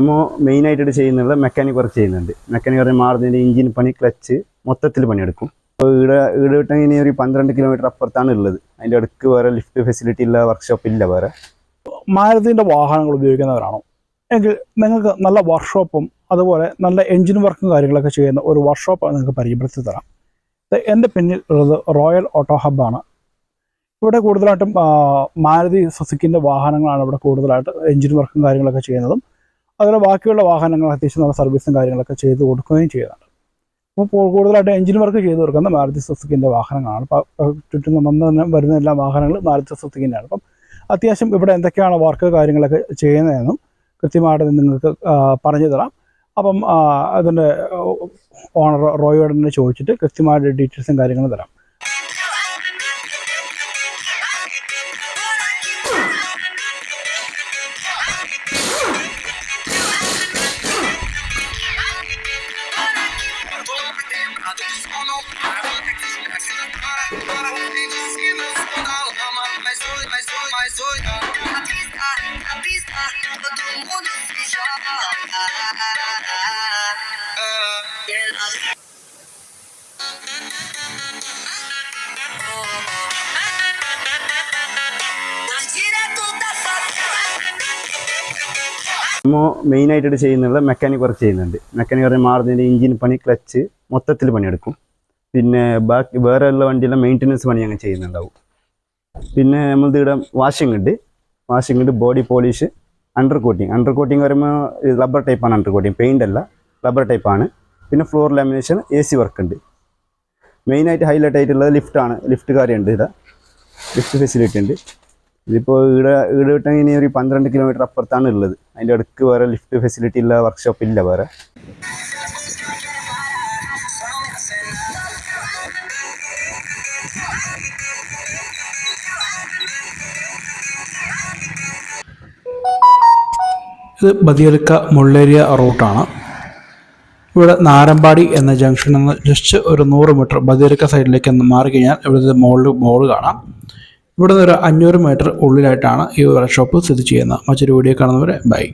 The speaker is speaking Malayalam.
മെയിനായിട്ട് ചെയ്യുന്നത് മെക്കാനിക് വർക്ക് ചെയ്യുന്നുണ്ട്. മെക്കാനിക് വർക്ക് മാറുന്നതിൻ്റെ എഞ്ചിൻ പണി, ക്ലച്ച് മൊത്തത്തിൽ പണിയെടുക്കും. ഇപ്പോൾ ഇവിടെ വിട്ടെങ്കിൽ ഇനി ഒരു 12 കിലോമീറ്റർ അപ്പുറത്താണ് ഉള്ളത്. അതിൻ്റെ അടുക്ക് വേറെ ലിഫ്റ്റ് ഫെസിലിറ്റി ഉള്ള വർക്ക്ഷോപ്പ് ഇല്ല വേറെ. മാരുതിൻ്റെ വാഹനങ്ങൾ ഉപയോഗിക്കുന്നവരാണോ എങ്കിൽ നിങ്ങൾക്ക് നല്ല വർക്ക്ഷോപ്പും അതുപോലെ നല്ല എൻജിൻ വർക്കും കാര്യങ്ങളൊക്കെ ചെയ്യുന്ന ഒരു വർക്ക്ഷോപ്പ് നിങ്ങൾക്ക് പരിചയപ്പെടുത്തി തരാം. എൻ്റെ പിന്നിൽ ഉള്ളത് റോയൽ ഓട്ടോ ഹബ്ബാണ്. ഇവിടെ കൂടുതലായിട്ടും മാരുതി സുസുക്കിൻ്റെ വാഹനങ്ങളാണ് ഇവിടെ കൂടുതലായിട്ട് എൻജിൻ വർക്കും കാര്യങ്ങളൊക്കെ ചെയ്യുന്നതും അതുപോലെ ബാക്കിയുള്ള വാഹനങ്ങൾ അത്യാവശ്യം നല്ല സർവീസും കാര്യങ്ങളൊക്കെ ചെയ്ത് കൊടുക്കുകയും ചെയ്യുന്നുണ്ട്. അപ്പോൾ കൂടുതലായിട്ട് എൻജിൻ വർക്ക് ചെയ്ത് കൊടുക്കുന്ന മാരുതി സുസുക്കിൻ്റെ വാഹനങ്ങളാണ്. ചുറ്റും തന്നെ വരുന്ന എല്ലാ വാഹനങ്ങളും മാരുതി സുസുക്കിൻ്റെയാണ്. അപ്പം അത്യാവശ്യം ഇവിടെ എന്തൊക്കെയാണ് വർക്ക് കാര്യങ്ങളൊക്കെ ചെയ്യുന്നതെന്നും കൃത്യമായിട്ട് നിങ്ങൾക്ക് പറഞ്ഞു തരാം. അപ്പം അതിൻ്റെ ഓണർ റോയോട് തന്നെ ചോദിച്ചിട്ട് കൃത്യമായിട്ട് ഡീറ്റെയിൽസും കാര്യങ്ങളും തരാം. മെയിനായിട്ട് ചെയ്യുന്നത് മെക്കാനിക് വർക്ക് ചെയ്യുന്നുണ്ട്. മെക്കാനിക് വർക്ക് മാറുന്നതിൻ്റെ എഞ്ചിൻ പണി, ക്ലച്ച് മൊത്തത്തിൽ പണിയെടുക്കും. പിന്നെ ബാക്കി വേറെ ഉള്ള വണ്ടിയെല്ലാം മെയിൻ്റനൻസ് പണി അങ്ങനെ ചെയ്യുന്നുണ്ടാവും. പിന്നെ നമ്മളിത് ഇവിടെ വാഷിംഗ് ഉണ്ട്, ബോഡി പോളിഷ്, അണ്ടർ കോട്ടിങ് വരുമ്പോൾ റബ്ബർ ടൈപ്പാണ്. അണ്ടർ കോട്ടിങ് പെയിൻ്റ് അല്ല, റബ്ബർ ടൈപ്പാണ്. പിന്നെ ഫ്ലോർ ലാമിനേഷൻ, AC വർക്ക് ഉണ്ട്. മെയിനായിട്ട് ഹൈലൈറ്റ് ആയിട്ടുള്ളത് ലിഫ്റ്റ് കാര്യമുണ്ട്. ഇവിടെ ലിഫ്റ്റ് ഫെസിലിറ്റി ഉണ്ട്. ഇതിപ്പോൾ ഇവിടെ വിട്ടെങ്കിൽ ഇനി ഒരു 12 കിലോമീറ്റർ അപ്പുറത്താണ് ഉള്ളത്. അതിൻ്റെ അടുക്ക് വേറെ ലിഫ്റ്റ് ഫെസിലിറ്റി ഉള്ള വർക്ക്ഷോപ്പ് ഇല്ല വേറെ. ഇത് ബദിയടുക്ക മുള്ളേരിയ റൂട്ടാണ്. ഇവിടെ നാരമ്പാടി എന്ന ജംഗ്ഷനിൽ നിന്ന് ജസ്റ്റ് ഒരു 100 മീറ്റർ ബദിയടുക്ക സൈഡിലേക്ക് മാറി കഴിഞ്ഞാൽ ഇവിടുത്തെ മോള് കാണാം. ഇവിടെ നിന്ന് ഒരു 500 മീറ്റർ ഉള്ളിലായിട്ടാണ് ഈ വർക്ക്ഷോപ്പ് സ്ഥിതി ചെയ്യുന്നത്. മറ്റൊരു വീഡിയോ കാണുന്നവരെ ബൈ.